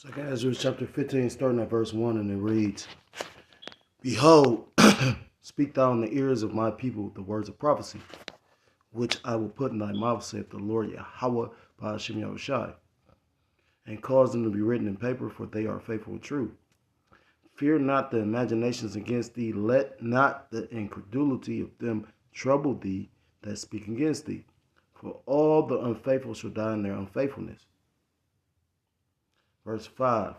2 Ezra chapter 15, starting at verse 1, and it reads, Behold, speak thou in the ears of my people the words of prophecy, which I will put in thy mouth, saith the Lord Yahweh by Hashem Yahushai, and cause them to be written in paper, for they are faithful and true. Fear not the imaginations against thee, let not the incredulity of them trouble thee that speak against thee, for all the unfaithful shall die in their unfaithfulness. Verse 5,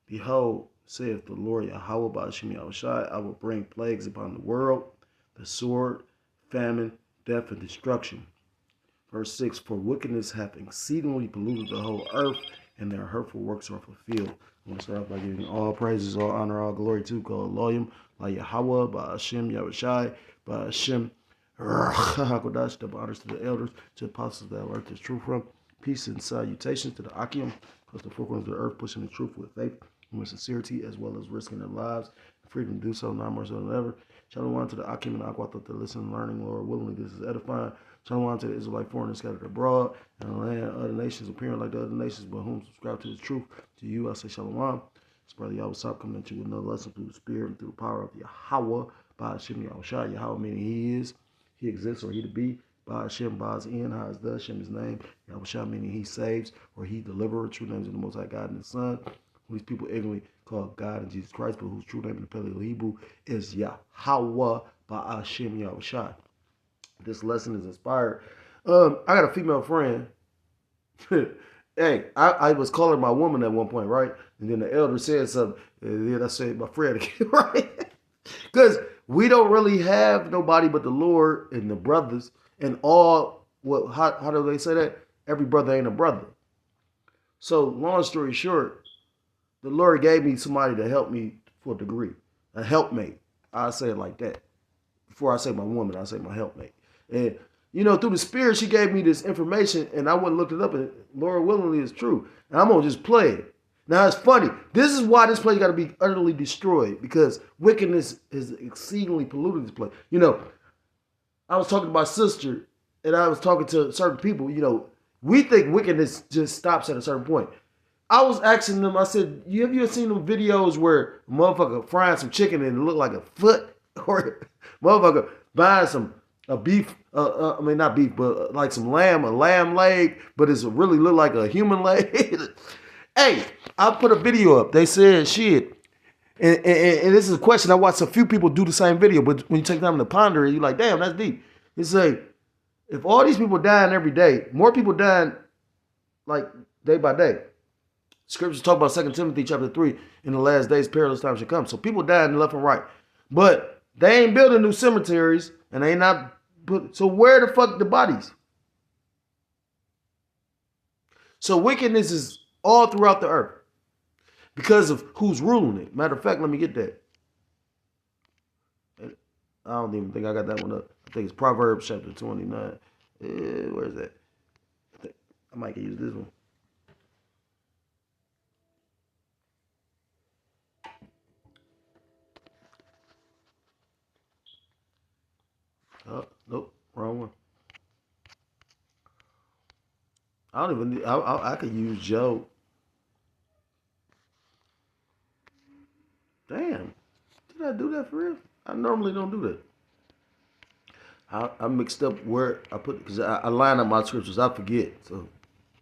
Behold, saith the Lord Yahweh by Hashem Yahushai, I will bring plagues upon the world, the sword, famine, death, and destruction. Verse 6, For wickedness hath exceedingly polluted the whole earth, and their hurtful works are fulfilled. I'm going to start off by giving all praises, all honor, all glory to God, Elohim, by Yahweh, by Hashem Yahushai, by Hashem HaKodash, the honors to the elders, to the apostles that learned this truth from. Peace and salutations to the Akim, because the four corners of the earth pushing the truth with faith and with sincerity, as well as risking their lives, freedom to do so, not more so than ever. Shalom to the Akim and Aqua, to listen, learning, Lord willingly, this is edifying. Shalom to the Israelite foreigners scattered abroad, and the land of other nations appearing like the other nations, but whom subscribe to the truth. To you I say Shalom. It's Brother Yahweh Sop coming at you with another lesson through the Spirit and through the power of Yahweh, by Hashem Yahushai. Yahweh meaning He is, He exists, or He to be. By Hashem, by His end, how is the Hashem His name. Yahushua meaning He saves, or He deliverer. True names of the Most High God and His Son, who these people ignorantly call God and Jesus Christ, but whose true name in the Paleo Hebrew is Yahweh by Hashem Yahushua. This lesson is inspired. I got a female friend. Hey, I was calling my woman at one point, right? And then the elder said something. And then I said my friend again, right? Because we don't really have nobody but the Lord and the brothers and all. What? How do they say that? Every brother ain't a brother. So long story short, the Lord gave me somebody to help me for a degree, a helpmate. I say it like that. Before I say my woman, I say my helpmate. And you know, through the Spirit, she gave me this information, and I went and looked it up, and Lord willingly is true. And I'm gonna just play it. Now it's funny. This is why this place got to be utterly destroyed, because wickedness is exceedingly polluted this place. You know, I was talking to my sister, and I was talking to certain people. You know, we think wickedness just stops at a certain point. I was asking them. I said, "Have you ever seen them videos where a motherfucker frying some chicken and it look like a foot, or motherfucker buying a beef? I mean, not beef, but like some lamb, a lamb leg, but it's really look like a human leg." Hey, I put a video up. They said shit. And this is a question. I watched a few people do the same video, but when you take time to ponder it, you're like, damn, that's deep. It's like, if all these people dying every day, more people dying like day by day. Scriptures talk about 2 Timothy chapter 3, in the last days, perilous times shall come. So people dying left and right. But they ain't building new cemeteries, and they ain't not put, so where the fuck the bodies? So wickedness is all throughout the earth because of who's ruling it. Matter of fact, let me get that. I don't even think I got that one up. I think it's Proverbs chapter 29. Where is that? I might use this one. Oh, nope, wrong one. I don't even. I could use Job. Damn, did I do that for real? I normally don't do that. I mixed up where I put, because I line up my scriptures. I forget, so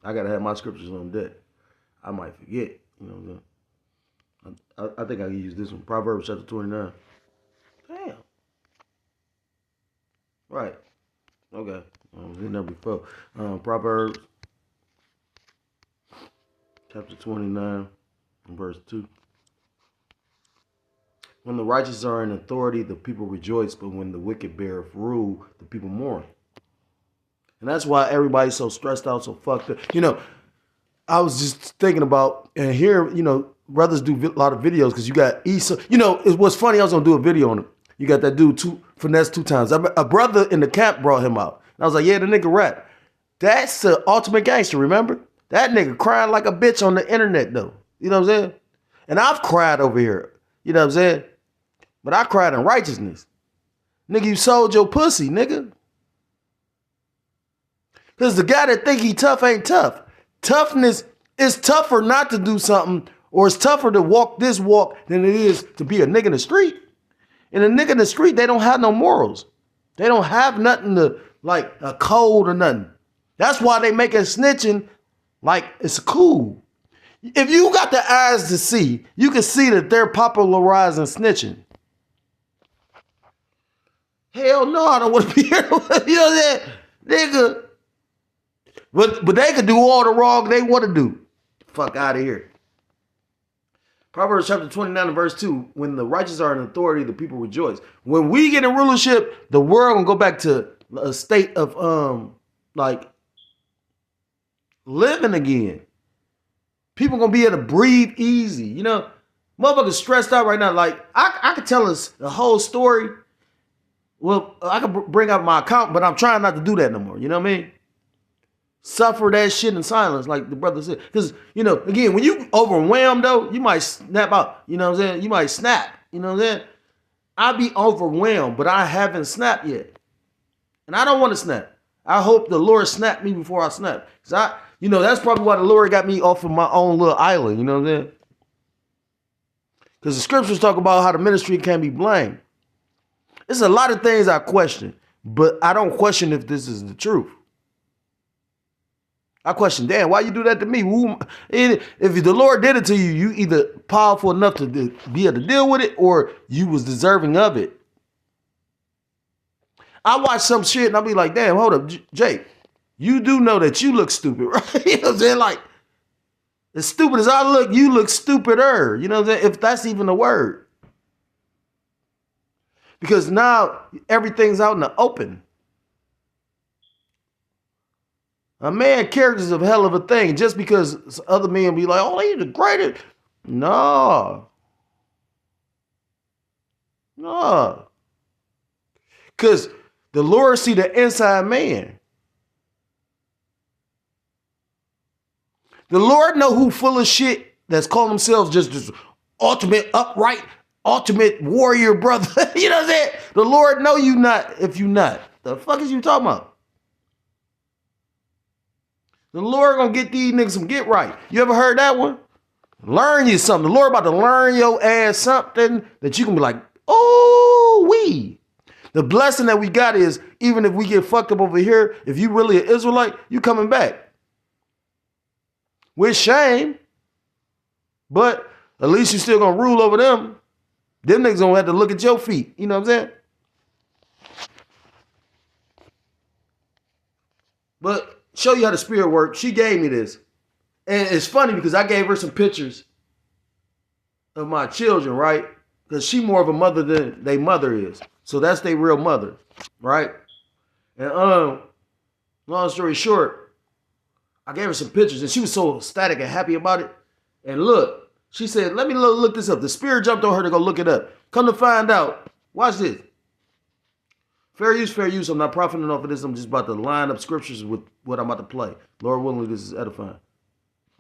I gotta have my scriptures on deck. I might forget, you know. I think I can use this one, Proverbs chapter 29. Damn. Right. Okay. I was in there before. Proverbs chapter 29 and verse 2. When the righteous are in authority, the people rejoice, but when the wicked beareth rule, the people mourn. And that's why everybody's so stressed out, so fucked up. You know, I was just thinking about, and here, you know, brothers do a lot of videos because you got Esau. You know, it was funny. I was gonna do a video on it. You got that dude finesse 2 times. A brother in the camp brought him out. And I was like, yeah, the nigga rap. That's the ultimate gangster, remember? That nigga crying like a bitch on the internet, though. You know what I'm saying? And I've cried over here. You know what I'm saying? But I cried in righteousness. Nigga, you sold your pussy, nigga. Because the guy that think he tough ain't tough. Toughness It's tougher not to do something, or it's tougher to walk this walk than it is to be a nigga in the street. And a nigga in the street, they don't have no morals. They don't have nothing to, like a code or nothing. That's why they making snitching like it's cool. If you got the eyes to see, you can see that they're popularizing snitching. Hell no, I don't want to be here. You know what I'm saying? Nigga. But they could do all the wrong they want to do. Fuck out of here. Proverbs chapter 29 and verse 2. When the righteous are in authority, the people rejoice. When we get in rulership, the world gonna go back to a state of like living again. People gonna be able to breathe easy. You know, motherfuckers stressed out right now. Like I could tell us the whole story. Well, I could bring up my account, but I'm trying not to do that no more. You know what I mean? Suffer that shit in silence, like the brother said. Because, you know, again, when you overwhelmed, though, you might snap out. You know what I'm saying? You might snap. You know what I'm saying? I be overwhelmed, but I haven't snapped yet. And I don't want to snap. I hope the Lord snapped me before I snap. Because you know, that's probably why the Lord got me off of my own little island. You know what I'm saying? Because the scriptures talk about how the ministry can be blamed. There's a lot of things I question, but I don't question if this is the truth. I question, damn, why you do that to me? If the Lord did it to you, you either powerful enough to be able to deal with it, or you was deserving of it. I watch some shit and I'll be like, damn, hold up, Jake, you do know that you look stupid, right? You know what I'm saying? Like, as stupid as I look, you look stupider. You know what I'm saying? If that's even a word. Because now everything's out in the open. A man character is a hell of a thing. Just because other men be like, oh, he's the greatest. No. No. Because the Lord see the inside man. The Lord know who full of shit that's calling themselves just this ultimate upright, ultimate warrior brother. You know what I'm saying? The Lord know you not if you not. The fuck is you talking about? The Lord gonna get these niggas some get right. You ever heard that one? Learn you something. The Lord about to learn your ass something that you can be like, oh, we. The blessing that we got is, even if we get fucked up over here, if you really an Israelite, you coming back. With shame. But at least you still gonna rule over them. Them niggas gonna have to look at your feet. You know what I'm saying? But show you how the spirit works. She gave me this. And it's funny because I gave her some pictures of my children, right? Because she more of a mother than their mother is. So that's their real mother, right? And long story short, I gave her some pictures and she was so ecstatic and happy about it. And look, she said, let me look this up. The spirit jumped on her to go look it up. Come to find out, watch this. Fair use, fair use. I'm not profiting off of this. I'm just about to line up scriptures with what I'm about to play. Lord willing, this is edifying.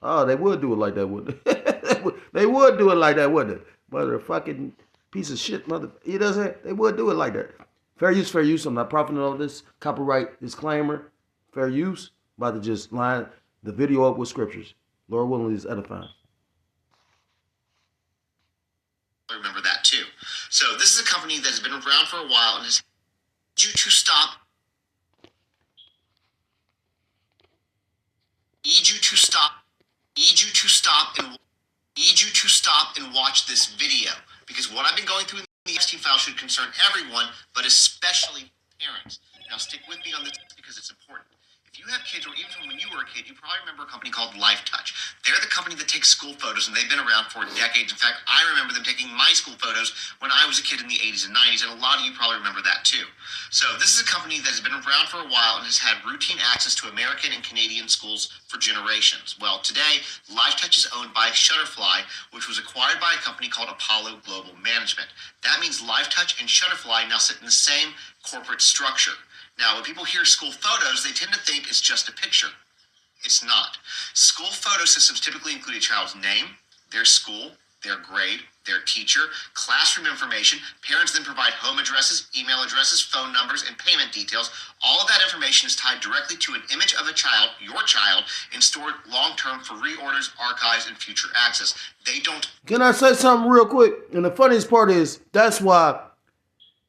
Oh, they would do it like that, wouldn't they? They would do it like that, wouldn't they? Motherfucking piece of shit, mother. You know what I'm saying? They would do it like that. Fair use, fair use. I'm not profiting off this. Copyright disclaimer. Fair use. About to just line the video up with scriptures. Lord willing, this is edifying. Remember that too. So this is a company that has been around for a while and has you to stop. Need you to stop. Need you to stop and need you to stop and watch this video, because what I've been going through in the Epstein file should concern everyone, but especially parents. Now stick with me on this because it's important. If you have kids, or even from when you were a kid, you probably remember a company called LifeTouch. They're the company that takes school photos, and they've been around for decades. In fact, I remember them taking my school photos when I was a kid in the 80s and 90s, and a lot of you probably remember that too. So this is a company that has been around for a while and has had routine access to American and Canadian schools for generations. Well, today, LifeTouch is owned by Shutterfly, which was acquired by a company called Apollo Global Management. That means LifeTouch and Shutterfly now sit in the same corporate structure. Now, when people hear school photos, they tend to think it's just a picture. It's not. School photo systems typically include a child's name, their school, their grade, their teacher, classroom information. Parents then provide home addresses, email addresses, phone numbers, and payment details. All of that information is tied directly to an image of a child, your child, and stored long-term for reorders, archives, and future access. They don't... Can I say something real quick? And the funniest part is, that's why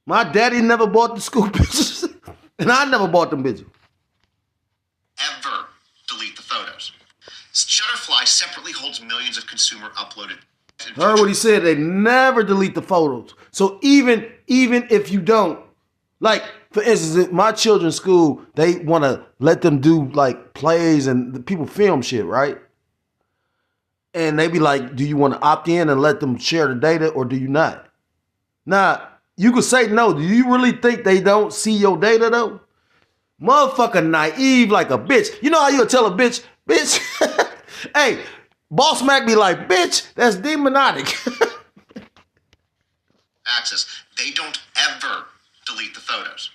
my daddy never bought the school pictures, and I never bought them bitches. Ever delete the photos. Shutterfly separately holds millions of consumer uploaded. Heard what he said. They never delete the photos. So even if you don't, like for instance, at my children's school, they want to let them do like plays and the people film shit, right? And they be like, do you want to opt in and let them share the data or do you not? Now, you could say no. Do you really think they don't see your data though? Motherfucker naive like a bitch. You know how you'll tell a bitch, hey, Boss Mac be like, bitch, that's demonic. Access. They don't ever delete the photos.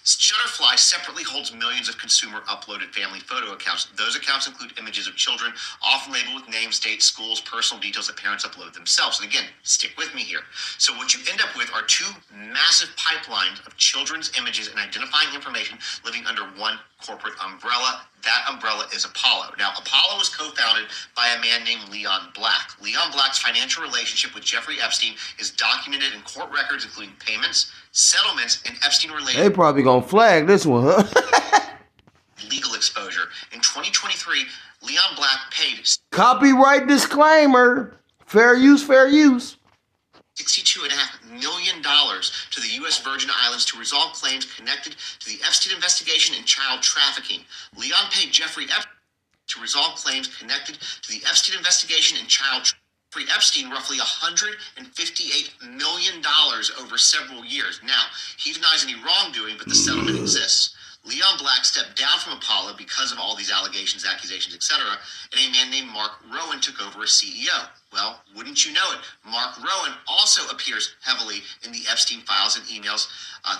Shutterfly separately holds millions of consumer uploaded family photo accounts. Those accounts include images of children, often labeled with names, dates, schools, personal details that parents upload themselves. And again, stick with me here. So what you end up with are two massive pipelines of children's images and identifying information living under one corporate umbrella. That umbrella is Apollo. Now, Apollo was co-founded by a man named Leon Black. Leon Black's financial relationship with Jeffrey Epstein is documented in court records, including payments, settlements, and Epstein-related... They probably gonna flag this one, huh? legal exposure. In 2023, Leon Black paid... Copyright disclaimer. Fair use, fair use. $62.5 million to the U.S. Virgin Islands to resolve claims connected to the Epstein investigation and child trafficking. Leon paid Jeffrey Epstein to resolve claims connected to the Epstein investigation and child trafficking. Jeffrey Epstein roughly $158 million over several years. Now, he denies any wrongdoing, but the settlement exists. Leon Black stepped down from Apollo because of all these allegations, accusations, etc., and a man named Mark Rowan took over as CEO. Well, wouldn't you know it, Mark Rowan also appears heavily in the Epstein files and emails,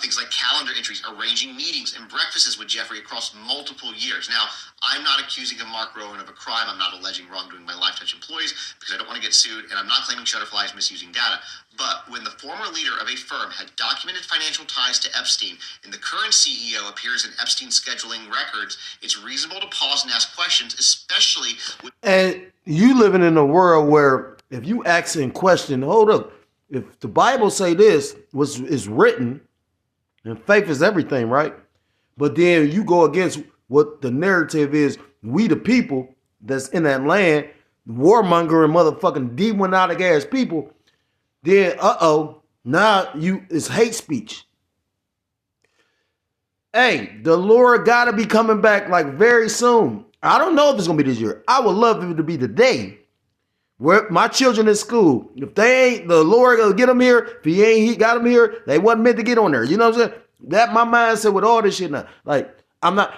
things like calendar entries, arranging meetings and breakfasts with Jeffrey across multiple years. Now, I'm not accusing Mark Rowan of a crime. I'm not alleging wrongdoing by LifeTouch employees because I don't want to get sued, and I'm not claiming Shutterfly is misusing data. But when the former leader of a firm had documented financial ties to Epstein and the current CEO appears in Epstein scheduling records, it's reasonable to pause and ask questions, especially with... And you living in a world where if you ask and question, hold up, if the Bible say this is written, and faith is everything, right? But then you go against what the narrative is, we the people that's in that land, warmongering motherfucking demonic ass people, then now it's hate speech. Hey, the Lord gotta be coming back like very soon. I don't know if it's gonna be this year. I would love it to be the day where my children in school, if they ain't, the Lord gonna get them here. If he got them here, they wasn't meant to get on there. You know what I'm saying? That my mindset with all this shit now. Like, I'm not,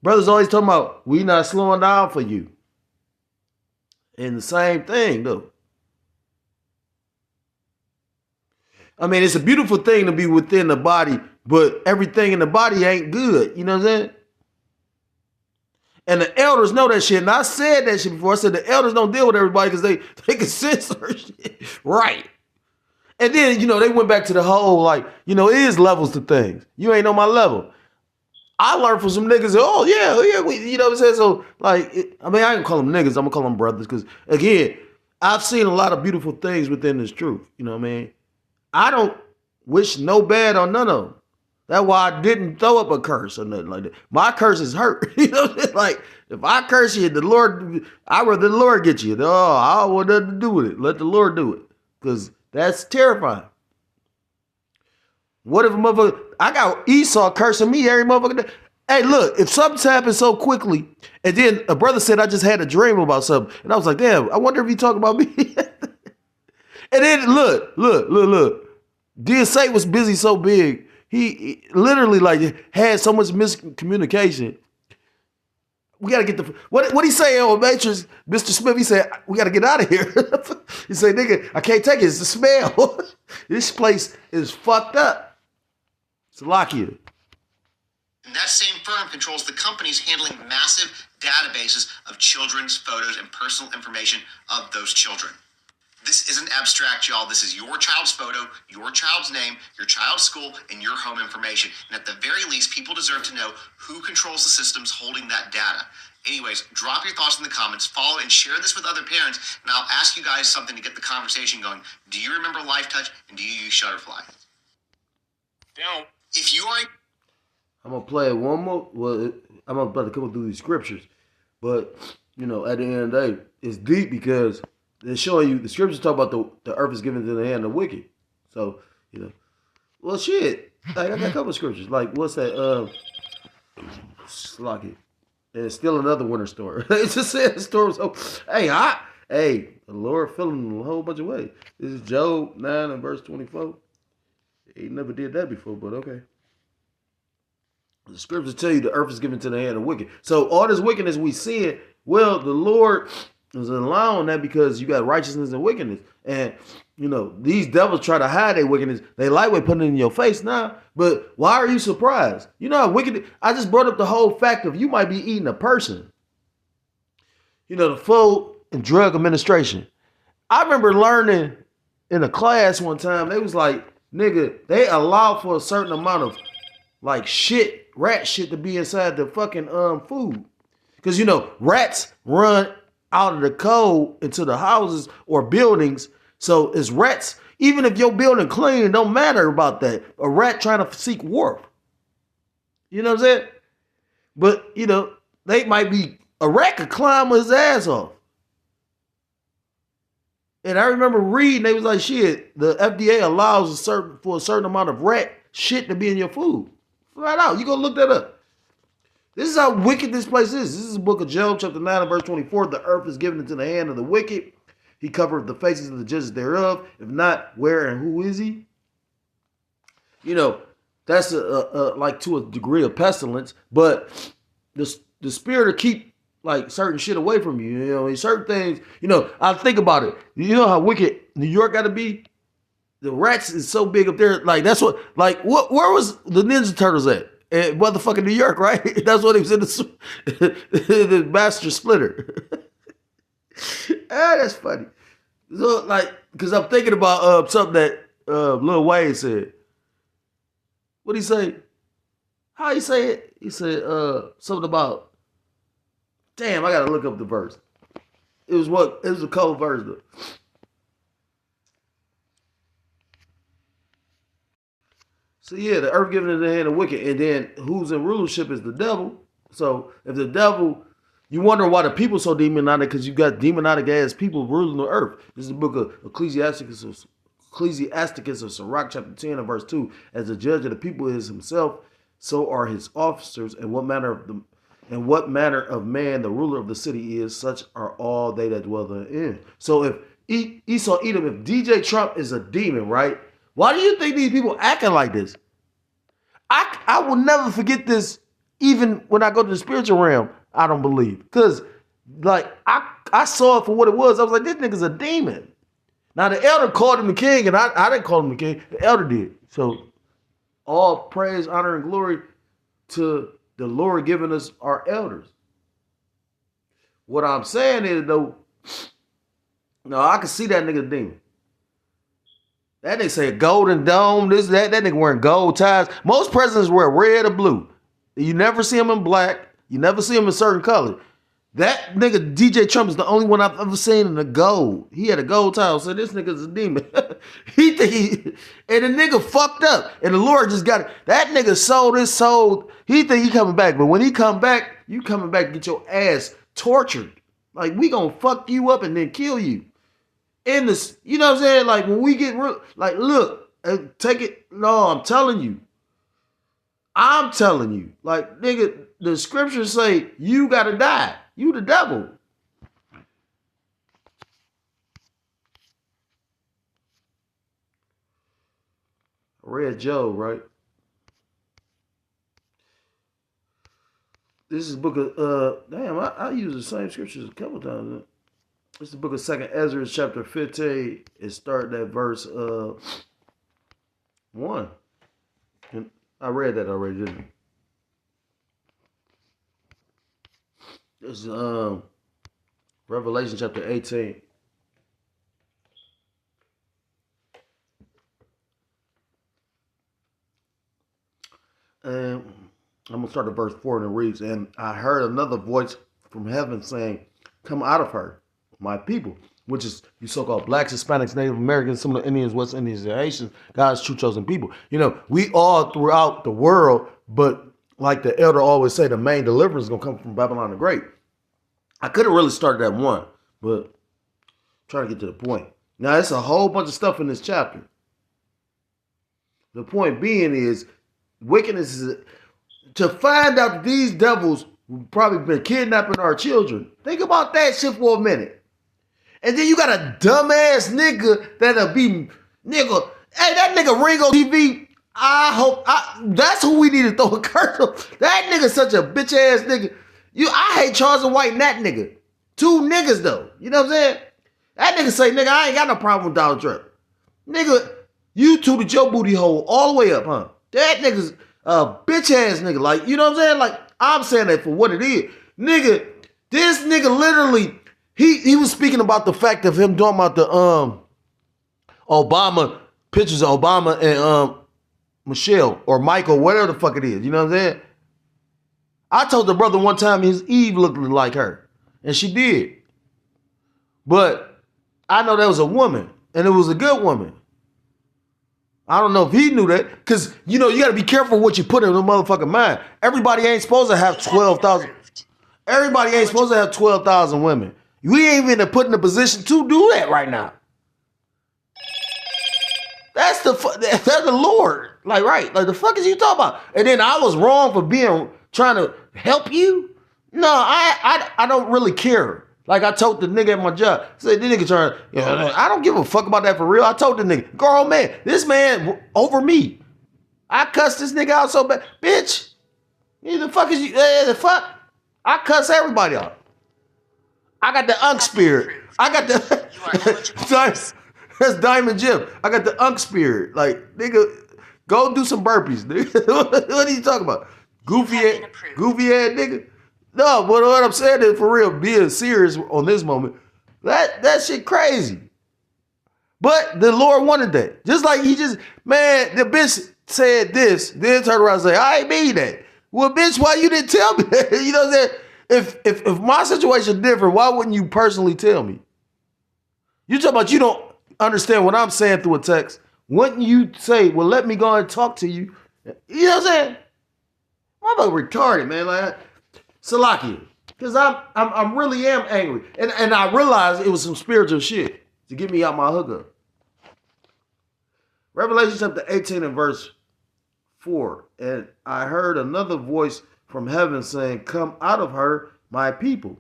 brothers always talking about, we not slowing down for you. And the same thing, though. I mean, it's a beautiful thing to be within the body, but everything in the body ain't good. You know what I'm saying? And the elders know that shit. And I said that shit before. I said the elders don't deal with everybody because they can censor shit. Right. And then, they went back to the whole, like, it is levels to things. You ain't on my level. I learned from some niggas, you know what I'm saying? So, like, I ain't call them niggas. I'm going to call them brothers because, again, I've seen a lot of beautiful things within this truth. You know what I mean? I don't wish no bad on none of them. That's why I didn't throw up a curse or nothing like that. My curse is hurt. You know what I'm saying? Like, if I curse you, I'd rather the Lord get you. Oh, I don't want nothing to do with it. Let the Lord do it. Because that's terrifying. What if a motherfucker, I got Esau cursing me every motherfucker day. Hey, look, if something's happened so quickly, and then a brother said, I just had a dream about something. And I was like, damn, I wonder if he talking about me. And then look. DSA was busy so big. He literally like had so much miscommunication. We got to get what he say on Matrix, Mr. Smith, he said, we got to get out of here. He said, nigga, I can't take it. It's the smell. This place is fucked up. Salakia. And that same firm controls the companies handling massive databases of children's photos and personal information of those children. This isn't abstract, y'all. This is your child's photo, your child's name, your child's school, and your home information. And at the very least, people deserve to know who controls the systems holding that data. Anyways, drop your thoughts in the comments, follow and share this with other parents, and I'll ask you guys something to get the conversation going. Do you remember Lifetouch, and do you use Shutterfly? Don't. If you are I'm gonna play it one more. Well, I'm about to come through these scriptures, but you know, at the end of the day, it's deep because they're showing you the scriptures talk about the earth is given to the hand of the wicked. So you know, well, shit. Like, I got a couple of scriptures. Like, what's that? Slocky. And it's still another winter storm. It's just saying the storm. So, hey, the Lord feeling a whole bunch of ways. This is Job 9 and verse 24. He never did that before, but okay. The scriptures tell you the earth is given to the hand of the wicked. So all this wickedness we see it, well, the Lord is allowing that because you got righteousness and wickedness. And, you know, these devils try to hide their wickedness. They lightweight putting it in your face now. But why are you surprised? You know how wicked, I just brought up the whole fact of you might be eating a person. You know, the Food and Drug Administration. I remember learning in a class one time, they was like, nigga, they allow for a certain amount of like shit, rat shit to be inside the fucking food. Because, you know, rats run out of the cold into the houses or buildings. So it's rats. Even if your building clean, it don't matter about that. A rat trying to seek warmth. You know what I'm saying? But, you know, they might be, a rat could climb his ass off. And I remember reading, they was like, shit, the FDA allows for a certain amount of rat shit to be in your food. Flat out. You go look that up. This is how wicked this place is. This is the book of Job, chapter 9 and verse 24. The earth is given into the hand of the wicked. He covered the faces of the judges thereof. If not, where and who is he? You know, that's like to a degree of pestilence, but the spirit will keep like certain shit away from you. You know, certain things, you know, I think about it. You know how wicked New York got to be? The rats is so big up there. Like, that's what, like, where was the Ninja Turtles at? In motherfucking New York, right? That's what he was in the Master Splinter. That's funny. So, like, because I'm thinking about something that Lil Wayne said. What'd he say? How he say it? He said something about, damn, I gotta look up the verse. It was a cold verse though. So yeah, the earth given in the hand of wicked, and then who's in rulership is the devil. So if the devil, you wonder why the people so demonic, because you got demonic ass people ruling the earth. This is the book of Ecclesiasticus of Sirach, chapter 10 and verse 2. As the judge of the people is himself, so are his officers, and what manner of man the ruler of the city is, such are all they that dwell therein. So if Esau Edom, if DJ Trump is a demon, right? Why do you think these people acting like this? I will never forget this, even when I go to the spiritual realm, I don't believe. Because, like, I saw it for what it was. I was like, this nigga's a demon. Now, the elder called him the king, and I didn't call him the king. The elder did. So, all praise, honor, and glory to the Lord giving us our elders. What I'm saying is, though, no, I can see that nigga demon. That nigga say golden dome, this, that nigga wearing gold ties. Most presidents wear red or blue. You never see him in black. You never see him in certain color. That nigga DJ Trump is the only one I've ever seen in the gold. He had a gold tie, so this nigga's a demon. And the nigga fucked up. And the Lord just got it. That nigga sold his soul. He think he coming back. But when he come back, you coming back to get your ass tortured. Like, we gonna fuck you up and then kill you. In this, you know what I'm saying? Like, when we get real, like, look, take it. No, I'm telling you. Like, nigga, the scriptures say you gotta die. You the devil. I read Job, right? This is the book of, damn, I use the same scriptures a couple times. It's the book of 2nd Ezra, chapter 15. It started at verse 1. And I read that already, didn't I? It's Revelation chapter 18. start at verse 4 and it reads, and I heard another voice from heaven saying, come out of her, my people, which is you so-called blacks, Hispanics, Native Americans, some of the Indians, West Indians, and Haitians, God's true chosen people. You know, we all throughout the world, but like the elder always say, the main deliverance is going to come from Babylon the Great. I could have really started at 1, but I'm trying to get to the point. Now, it's a whole bunch of stuff in this chapter. The point being is, wickedness is to find out that these devils probably been kidnapping our children. Think about that shit for a minute. And then you got a dumbass nigga that'll be, nigga, hey, that nigga Ringo TV, that's who we need to throw a curse on. That nigga such a bitch ass nigga. I hate Charles and White and that nigga. 2 niggas though. You know what I'm saying? That nigga say, nigga, I ain't got no problem with Donald Trump. Nigga, you tooted your booty hole all the way up, huh? That nigga's a bitch ass nigga. Like, you know what I'm saying? Like, I'm saying that for what it is. Nigga, this nigga literally, he was speaking about the fact of him talking about the Obama, pictures of Obama and Michelle or Michael, whatever the fuck it is. You know what I'm saying? I told the brother one time his Eve looked like her. And she did. But I know that was a woman. And it was a good woman. I don't know if he knew that. Because, you know, you got to be careful what you put in the motherfucking mind. Everybody ain't supposed to have 12,000. Everybody ain't supposed to have 12,000 women. We ain't even put in a position to do that right now. That's the Lord. Like, right. Like, the fuck is you talking about? And then I was wrong for trying to help you? No, I don't really care. Like I told the nigga at my job, I said, this nigga trying, I don't give a fuck about that for real. I told the nigga, girl, man, this man over me. I cussed this nigga out so bad. Bitch, the fuck is you, the fuck? I cuss everybody out. I got the unk spirit. I got the, that's Diamond Jim. I got the unk spirit. Like, nigga, go do some burpees, nigga. What are you talking about? Goofy ass nigga. No, but what I'm saying is for real, being serious on this moment, that shit crazy. But the Lord wanted that. Just like the bitch said this, then turned around and say, I ain't mean that. Well, bitch, why you didn't tell me that? You know what I'm saying? If my situation is different, why wouldn't you personally tell me? You talking about you don't understand what I'm saying through a text. Wouldn't you say, well, let me go and talk to you? You know what I'm saying? I'm retarded, man. Like, Salakia. Because I'm really am angry. And I realized it was some spiritual shit to get me out my hookup. Revelation chapter 18 and verse 4. And I heard another voice from heaven saying, come out of her, my people,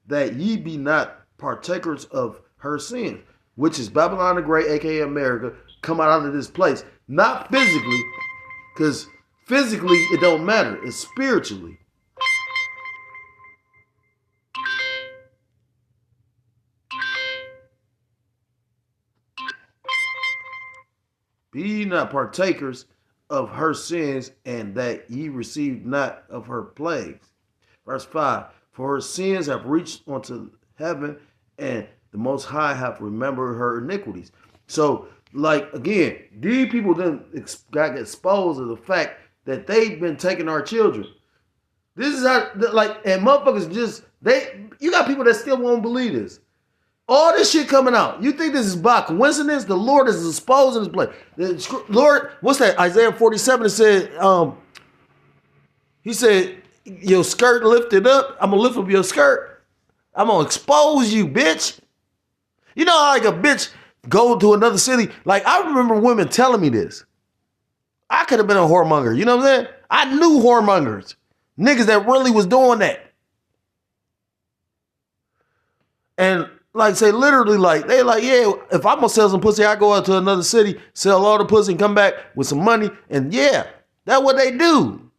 that ye be not partakers of her sins, which is Babylon the Great, aka America. Come out of this place. Not physically, because physically it don't matter. It's spiritually. Be ye not partakers of her sins, and that ye receive not of her plagues. Verse 5, for her sins have reached unto heaven, and the Most High have remembered her iniquities. So, like, again, these people then got exposed to the fact that they've been taking our children. This is how, like, and motherfuckers just, you got people that still won't believe this. All this shit coming out. You think this is by coincidence? The Lord is exposing this place. The Lord, what's that? Isaiah 47, it said, he said, your skirt lifted up. I'm going to lift up your skirt. I'm going to expose you, bitch. You know how like a bitch go to another city? Like, I remember women telling me this. I could have been a whoremonger. You know what I'm saying? I knew whoremongers. Niggas that really was doing that. And like say literally like they like, yeah, if I'm gonna sell some pussy, I go out to another city, sell all the pussy and come back with some money. And yeah, that's what they do.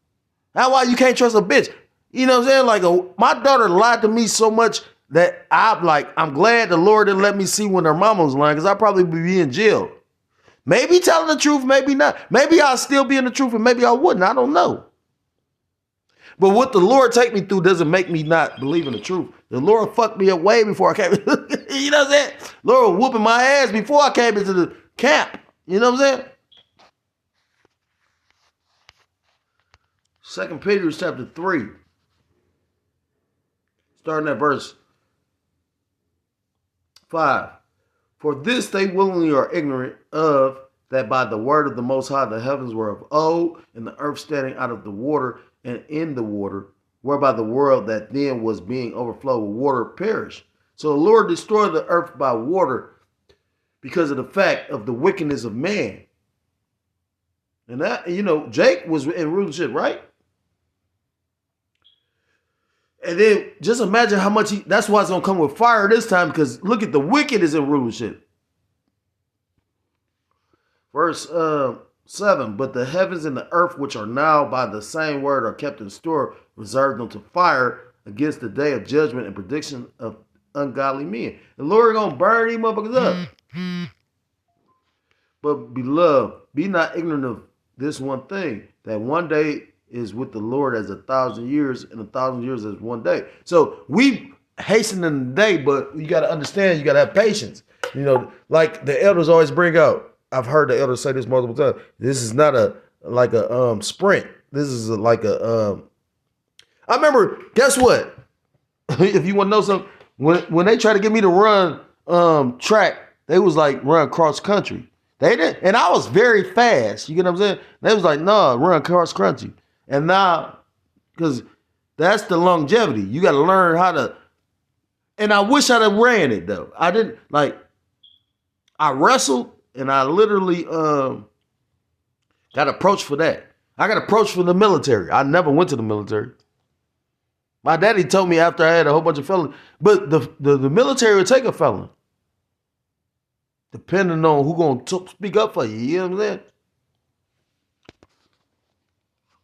That's why you can't trust a bitch. You know what I'm saying? Like my daughter lied to me so much that I'm glad the Lord didn't let me see when her mama was lying, because I'd probably be in jail. Maybe telling the truth, maybe not. Maybe I'll still be in the truth and maybe I wouldn't. I don't know. But what the Lord take me through doesn't make me not believe in the truth. The Lord fucked me up way before I came. You know what I'm saying? Lord was whooping my ass before I came into the camp. You know what I'm saying? 2 Peter chapter 3, starting at verse 5. For this they willingly are ignorant of, that by the word of the Most High the heavens were of old, and the earth standing out of the water and in the water, whereby the world that then was being overflowed with water perished. So the Lord destroyed the earth by water because of the fact of the wickedness of man. And that, Jake was in rulership, right? And then just imagine how much that's why it's going to come with fire this time, because look at the wicked is in rulership. Verse 7, but the heavens and the earth, which are now by the same word are kept in store, reserved unto fire against the day of judgment and prediction of ungodly men. The Lord going to burn these motherfuckers up. But beloved, be not ignorant of this one thing, that one day is with the Lord as 1,000 years, and 1,000 years as one day. So we hasten in the day, but you got to understand, you got to have patience. Like the elders always bring out. I've heard the elders say this multiple times. This is not a sprint. This is I remember, guess what? If you want to know something, when they tried to get me to run track, they was like run cross country. They didn't, and I was very fast. You get what I'm saying? They was like, no, run cross country. And now, because that's the longevity. You got to learn how to. And I wish I'd have ran it though. I didn't I wrestled. And I literally got approached for that. I got approached for the military. I never went to the military. My daddy told me after I had a whole bunch of felons, but the military would take a felon, depending on who going to speak up for you. You know what I'm saying?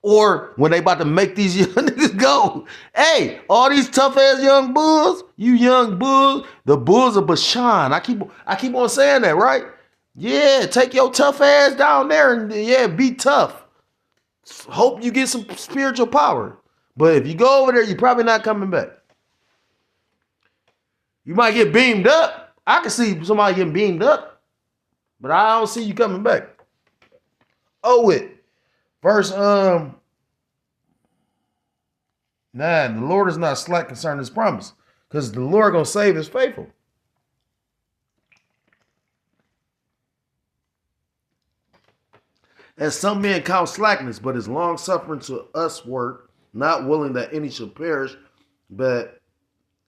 Or when they about to make these young niggas go, hey, all these tough ass young bulls, you young bulls, the bulls of Bashan. I keep on saying that, right? Yeah, take your tough ass down there and be tough. Hope you get some spiritual power. But if you go over there, you're probably not coming back. You might get beamed up. I can see somebody getting beamed up, but I don't see you coming back. Oh, verse 9, the Lord is not slack concerning his promise, because the Lord gonna save his faithful. As some men count slackness, but is long suffering to us work, not willing that any should perish, but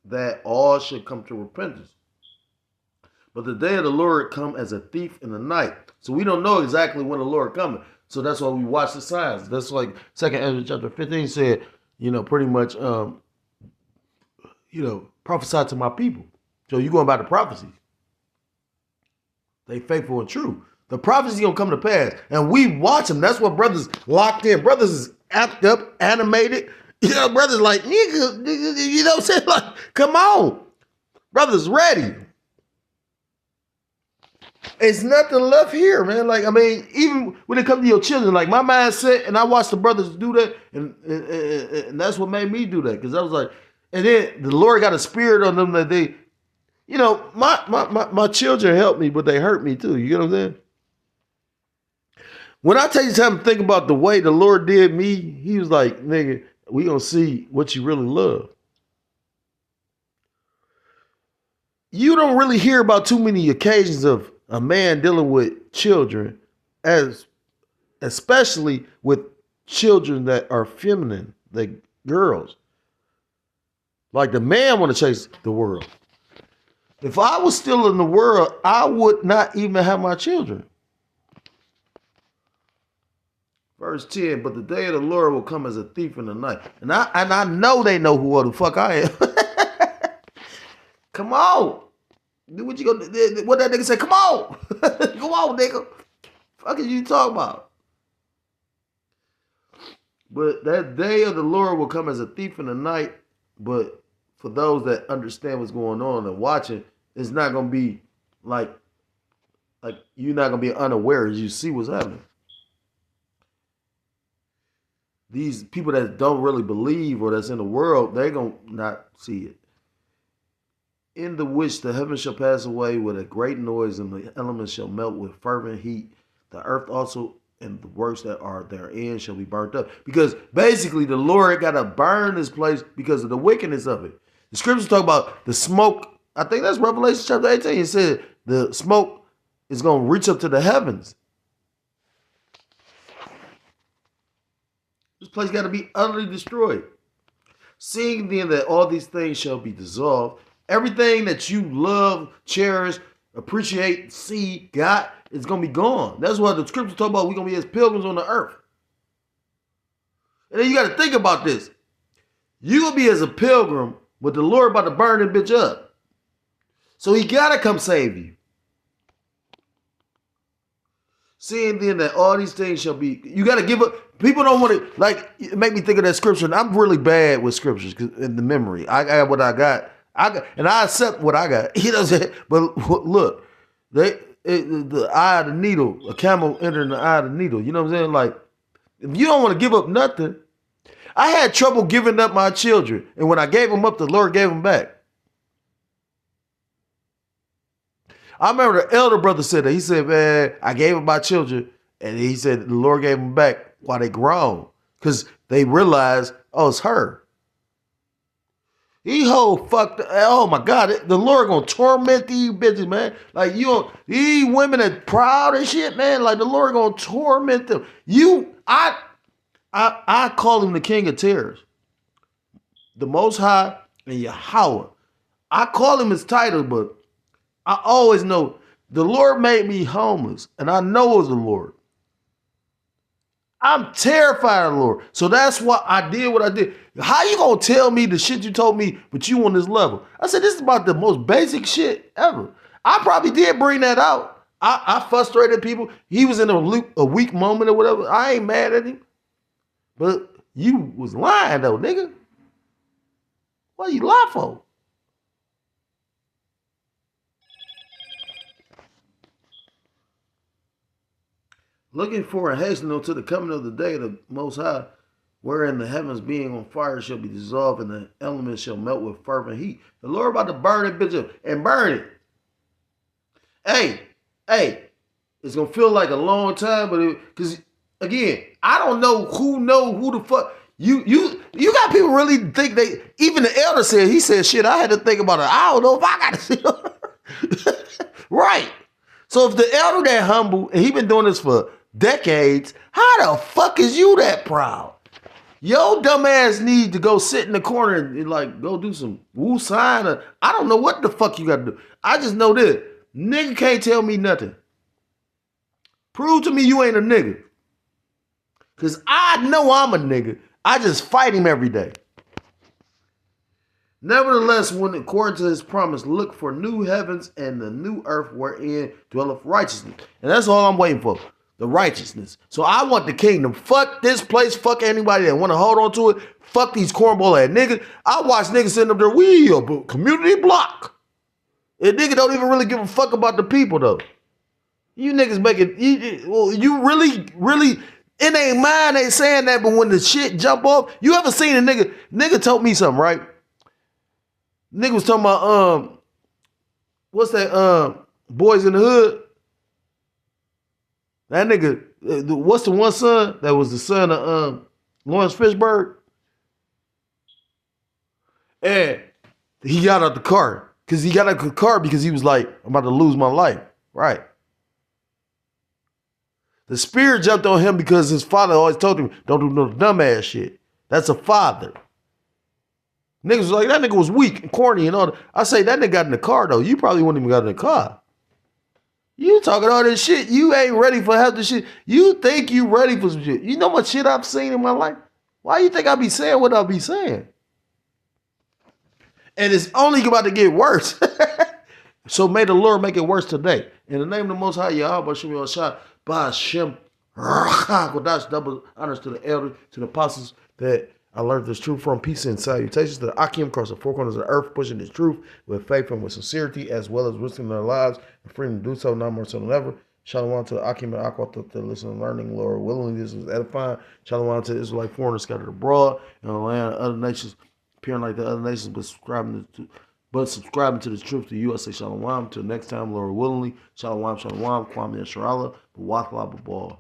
that all should come to repentance. But the day of the Lord come as a thief in the night. So we don't know exactly when the Lord coming. So that's why we watch the signs. That's like 2 Ezra chapter 15 said, pretty much, prophesy to my people. So you're going by the prophecy. They faithful and true. The prophecy gonna come to pass, and we watch them. That's what brothers locked in. Brothers is amped up, animated. Brothers like, nigga, you know what I'm saying? Like, come on. Brothers ready. It's nothing left here, man. Like, I mean, even when it comes to your children, like my mindset, and I watched the brothers do that, and that's what made me do that. Because I was like, and then the Lord got a spirit on them that they, my children helped me, but they hurt me too. You know what I'm saying? When I take the time to think about the way the Lord did me, he was like, nigga, we gonna see what you really love. You don't really hear about too many occasions of a man dealing with children, especially with children that are feminine, like girls. Like the man want to chase the world. If I was still in the world, I would not even have my children. Verse 10, but the day of the Lord will come as a thief in the night. And I know they know who the fuck I am. Come on. What that nigga say? Come on. Come on, nigga. Fuck is you talking about? But that day of the Lord will come as a thief in the night. But for those that understand what's going on and watching, it's not going to be like you're not going to be unaware as you see what's happening. These people that don't really believe or that's in the world, they're going to not see it. In the which the heavens shall pass away with a great noise, and the elements shall melt with fervent heat. The earth also and the works that are therein shall be burnt up. Because basically the Lord got to burn this place because of the wickedness of it. The scriptures talk about the smoke. I think that's Revelation chapter 18. It said the smoke is going to reach up to the heavens. This place got to be utterly destroyed. Seeing then that all these things shall be dissolved, everything that you love, cherish, appreciate, see, got, is going to be gone. That's what the scriptures talk about. We're going to be as pilgrims on the earth. And then you got to think about this. You're going to be as a pilgrim, but the Lord about to burn that bitch up. So he got to come save you. Seeing then that all these things shall be, you got to give up. People don't want to, like, it make me think of that scripture. And I'm really bad with scriptures in the memory. I got what I got. And I accept what I got. You know what I'm saying? But look, the eye of the needle, a camel entering the eye of the needle. You know what I'm saying? Like, if you don't want to give up nothing, I had trouble giving up my children. And when I gave them up, the Lord gave them back. I remember the elder brother said that. He said, man, I gave up my children. And he said the Lord gave them back while they grown. Because they realized, oh, it's her. These whole fucked, oh my God, the Lord gonna torment these bitches, man. Like these women are proud and shit, man. Like the Lord gonna torment them. I call him the King of Terrors, the Most High and Yahweh. I call him his title, but I always know the Lord made me homeless, and I know it was the Lord. I'm terrified of the Lord. So that's why I did what I did. How you gonna tell me the shit you told me, but you on this level? I said, this is about the most basic shit ever. I probably did bring that out. I frustrated people. He was in a weak moment or whatever. I ain't mad at him. But you was lying though, nigga. What you lie for? Looking for and hastening unto the coming of the day of the Most High, wherein the heavens being on fire shall be dissolved and the elements shall melt with fervent heat. The Lord about to burn it bitch up and burn it. Hey, it's gonna feel like a long time, but because again, I don't know who the fuck you got people really think they. Even the elder said, he said, shit, I had to think about it. I don't know if I got to see right. So if the elder that humble and he been doing this for decades, how the fuck is you that proud? Yo dumb ass need to go sit in the corner and like go do some woo sign or I don't know what the fuck you gotta do. I just know this. Nigga can't tell me nothing. Prove to me you ain't a nigga. Cause I know I'm a nigga. I just fight him every day. Nevertheless, when according to his promise, look for new heavens and the new earth wherein dwelleth righteousness. And that's all I'm waiting for. The righteousness. So I want the kingdom. Fuck this place. Fuck anybody that want to hold on to it. Fuck these cornball ass niggas. I watch niggas sitting up there. We a community block. And niggas don't even really give a fuck about the people though. You niggas make it. You really. In their mind they saying that, but when the shit jump off, you ever seen a nigga? Nigga told me something, right? Nigga was talking about what's that? Boys in the Hood. That nigga, what's the one son that was the son of Lawrence Fishburne? And he got out the car because he was like, I'm about to lose my life, right? The spirit jumped on him because his father always told him, don't do no dumbass shit. That's a father. Niggas was like, that nigga was weak and corny and all that. I say, that nigga got in the car though. You probably wouldn't even got in the car. You talking all this shit. You ain't ready for half the shit. You think you ready for some shit. You know what shit I've seen in my life? Why you think I be saying what I be saying? And it's only about to get worse. So may the Lord make it worse today. In the name of the Most High, Yahweh, Shem Yahshua, Ba'ashem, Kodash, double honors to the elders, to the apostles that I learned this truth from. Peace and salutations to the Akim across the four corners of the earth, pushing this truth with faith and with sincerity, as well as risking their lives and freedom to do so, now more so than ever. Shalom to the Akim and Aqua to listen and learning, Lord willingly. This is edifying. Shalom to the Israelite foreigners scattered abroad in the land of other nations, appearing like the other nations, but subscribing to the truth to you. I say shalom. Till next time, Lord willingly. Shalom, Kwame and Sharala, Bawatla, Babal.